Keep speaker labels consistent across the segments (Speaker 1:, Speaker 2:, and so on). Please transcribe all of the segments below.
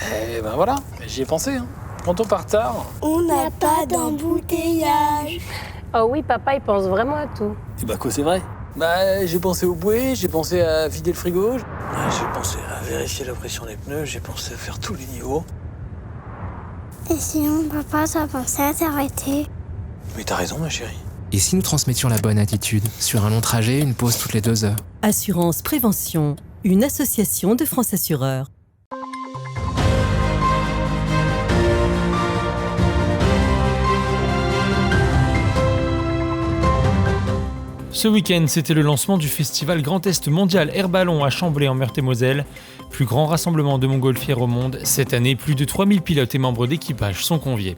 Speaker 1: Eh ben voilà, j'y ai pensé. Quand on part tard...
Speaker 2: On n'a pas d'embouteillage.
Speaker 3: Oh oui, papa, il pense vraiment à tout.
Speaker 1: Et bah quoi, c'est vrai. J'ai pensé au bouée, j'ai pensé à vider le frigo. J'ai pensé à vérifier la pression des pneus, j'ai pensé à faire tous les niveaux.
Speaker 2: Et sinon, papa, t'as pensé à t'arrêter?
Speaker 1: Mais t'as raison, ma chérie.
Speaker 4: Et si nous transmettions la bonne attitude? Sur un long trajet, une pause toutes les 2 heures.
Speaker 5: Assurance Prévention, une association de France Assureurs.
Speaker 6: Ce week-end, c'était le lancement du festival Grand Est Mondial Air Ballon à Chamblay en Meurthe-et-Moselle. Plus grand rassemblement de montgolfières au monde. Cette année, plus de 3000 pilotes et membres d'équipage sont conviés.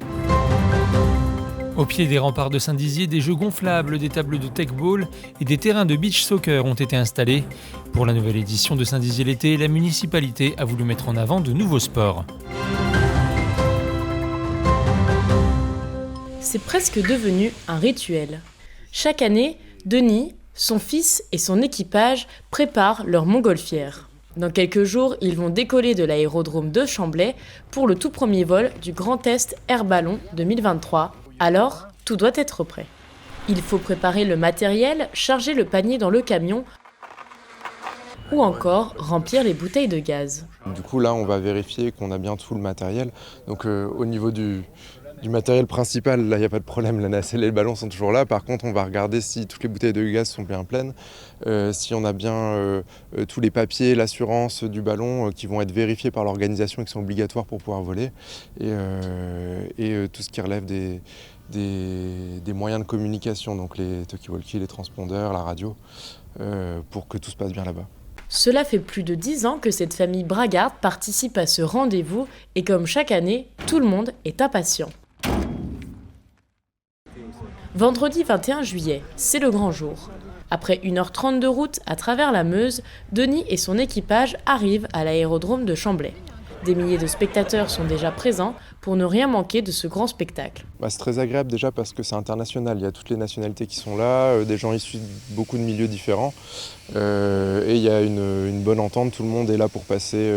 Speaker 6: Au pied des remparts de Saint-Dizier, des jeux gonflables, des tables de tech-ball et des terrains de beach soccer ont été installés. Pour la nouvelle édition de Saint-Dizier l'été, la municipalité a voulu mettre en avant de nouveaux sports.
Speaker 7: C'est presque devenu un rituel. Chaque année, Denis, son fils et son équipage préparent leur montgolfière. Dans quelques jours, ils vont décoller de l'aérodrome de Chamblay pour le tout premier vol du Grand Est Air Ballon 2023. Alors, tout doit être prêt. Il faut préparer le matériel, charger le panier dans le camion ou encore remplir les bouteilles de gaz.
Speaker 8: Du coup, là, on va vérifier qu'on a bien tout le matériel. Donc, au niveau du matériel principal, là, il n'y a pas de problème. La nacelle et le ballon sont toujours là. Par contre, on va regarder si toutes les bouteilles de gaz sont bien pleines, si on a bien tous les papiers, l'assurance du ballon qui vont être vérifiés par l'organisation et qui sont obligatoires pour pouvoir voler. Et tout ce qui relève des moyens de communication, donc les talkie-walkie, les transpondeurs, la radio, pour que tout se passe bien là-bas.
Speaker 7: Cela fait plus de 10 ans que cette famille bragarde participe à ce rendez-vous et comme chaque année, tout le monde est impatient. Vendredi 21 juillet, c'est le grand jour. Après 1h30 de route à travers la Meuse, Denis et son équipage arrivent à l'aérodrome de Chamblay. Des milliers de spectateurs sont déjà présents pour ne rien manquer de ce grand spectacle.
Speaker 8: C'est très agréable déjà parce que c'est international, il y a toutes les nationalités qui sont là, des gens issus de beaucoup de milieux différents et il y a une bonne entente, tout le monde est là pour passer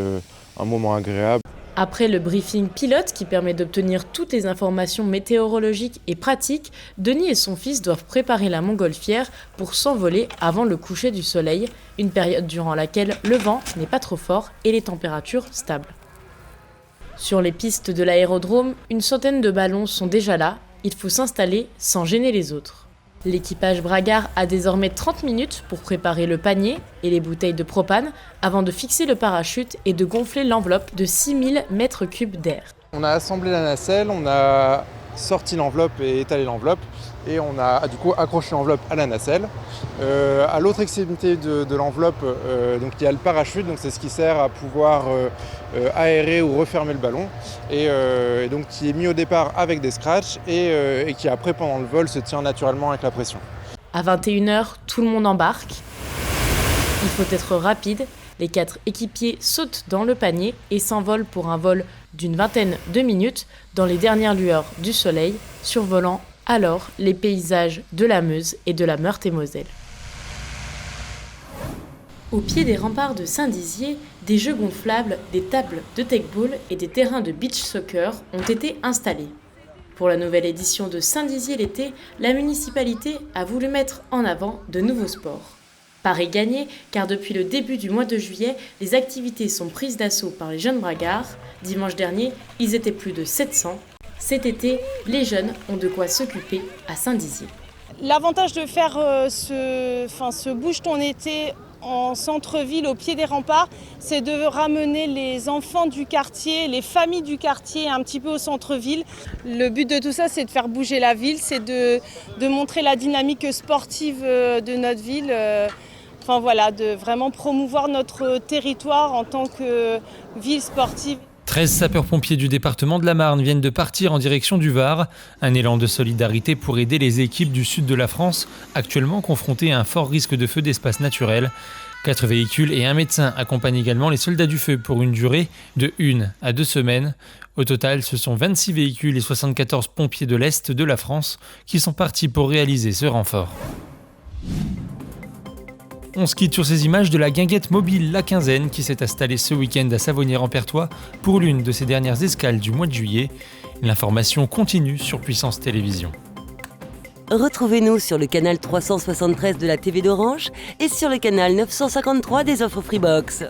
Speaker 8: un moment agréable.
Speaker 7: Après le briefing pilote qui permet d'obtenir toutes les informations météorologiques et pratiques, Denis et son fils doivent préparer la montgolfière pour s'envoler avant le coucher du soleil, une période durant laquelle le vent n'est pas trop fort et les températures stables. Sur les pistes de l'aérodrome, une centaine de ballons sont déjà là, il faut s'installer sans gêner les autres. L'équipage bragard a désormais 30 minutes pour préparer le panier et les bouteilles de propane avant de fixer le parachute et de gonfler l'enveloppe de 6000 mètres cubes d'air.
Speaker 8: On a assemblé la nacelle, on a sorti l'enveloppe et étalé l'enveloppe et on a du coup accroché l'enveloppe à la nacelle. À l'autre extrémité de l'enveloppe, donc il y a le parachute, donc c'est ce qui sert à pouvoir aérer ou refermer le ballon et donc qui est mis au départ avec des scratchs et qui après pendant le vol se tient naturellement avec la pression.
Speaker 7: À 21h, tout le monde embarque. Il faut être rapide. Les 4 équipiers sautent dans le panier et s'envolent pour un vol d'une vingtaine de minutes dans les dernières lueurs du soleil, survolant alors les paysages de la Meuse et de la Meurthe-et-Moselle. Au pied des remparts de Saint-Dizier, des jeux gonflables, des tables de tech-ball et des terrains de beach soccer ont été installés. Pour la nouvelle édition de Saint-Dizier l'été, la municipalité a voulu mettre en avant de nouveaux sports. Pari gagné, car depuis le début du mois de juillet, les activités sont prises d'assaut par les jeunes bragards. Dimanche dernier, ils étaient plus de 700. Cet été, les jeunes ont de quoi s'occuper à Saint-Dizier.
Speaker 9: L'avantage de faire ce bouge-ton été en centre-ville, au pied des remparts, c'est de ramener les enfants du quartier, les familles du quartier un petit peu au centre-ville. Le but de tout ça, c'est de faire bouger la ville, c'est de montrer la dynamique sportive de notre ville. De vraiment promouvoir notre territoire en tant que ville sportive.
Speaker 6: 13 sapeurs-pompiers du département de la Marne viennent de partir en direction du Var. Un élan de solidarité pour aider les équipes du sud de la France, actuellement confrontées à un fort risque de feu d'espace naturel. 4 véhicules et un médecin accompagnent également les soldats du feu pour une durée de 1 à 2 semaines. Au total, ce sont 26 véhicules et 74 pompiers de l'Est de la France qui sont partis pour réaliser ce renfort. On se quitte sur ces images de la guinguette mobile La Quinzaine qui s'est installée ce week-end à Savonnières-en-Perthois pour l'une de ses dernières escales du mois de juillet. L'information continue sur Puissance Télévisions.
Speaker 10: Retrouvez-nous sur le canal 373 de la TV d'Orange et sur le canal 953 des offres Freebox.